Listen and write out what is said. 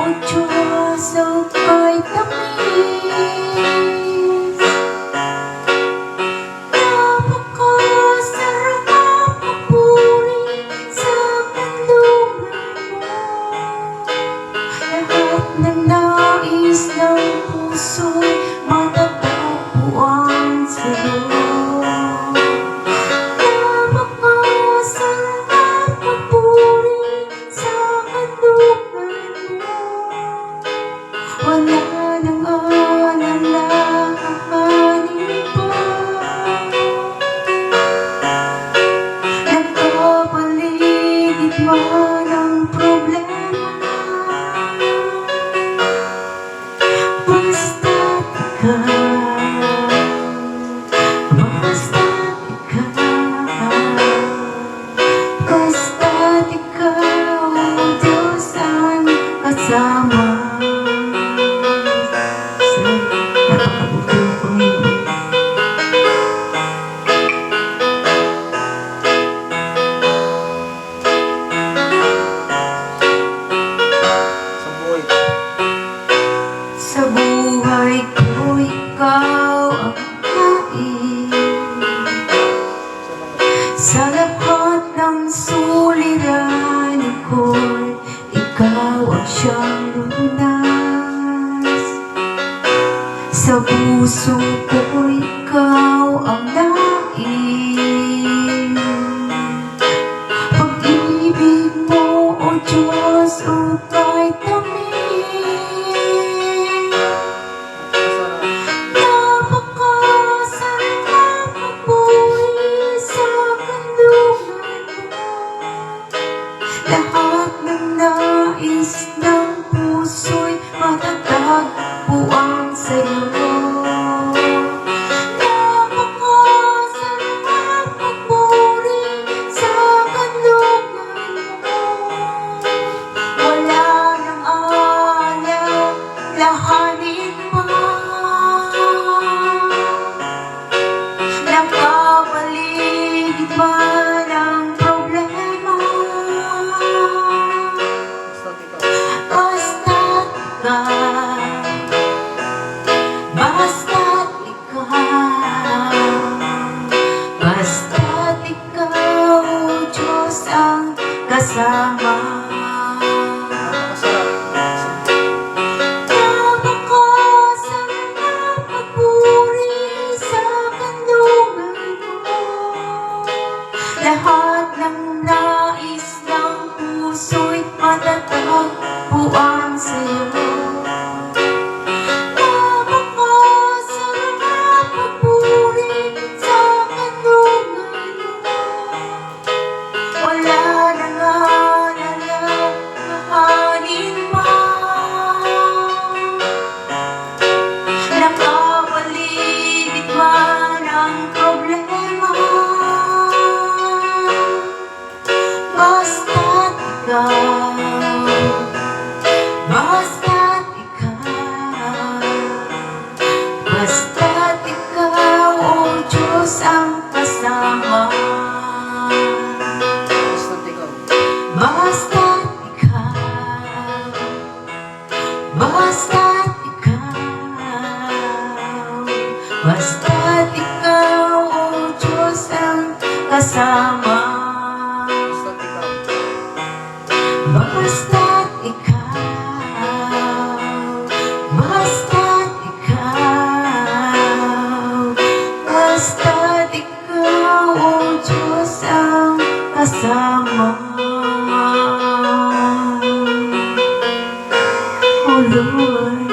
o Diyos, ang kahit tamis. Napakasarap magpuri sa kandungan mo. Lahat ng nais ng puso'y matatagpuan sa'yo. Wala nang alalahanin pa. Nagkapaligid man ang problema, basta't ikaw, basta't ikaw, Diyos ang kasama. Sa buhay ko, ikaw ang nais. Sa lahat ng suliranin ko'y ikaw ang siyang lunas. Sa puso ko, ikaw ang nais. Pag-ibig mo, O Diyos, upay tamis. Napakasarap magpuri sa kandungan mo. Lahat ng nais ng puso'y matatagpuan sa'yo. Napakasarap magpuri sa kandungan mo. Wala nang alalahanin pa. Nakapaligid man ang problema, basta't ikaw, O Diyos ang kasama. Napakasarap magpuri sa kandungan mo. Lahat ng nais ng puso'y matatagpuan sa'yo. Napakasarap magpuri sa kandungan mo. Wala nang alalahanin pa. Nakapaligid man ang problema, basta't ikaw, basta't ikaw, O Diyos ang kasama. Basta't ikaw, basta't ikaw, O Diyos ang kasama. Basta't ikaw, O Diyos ang kasama. Oh Lord.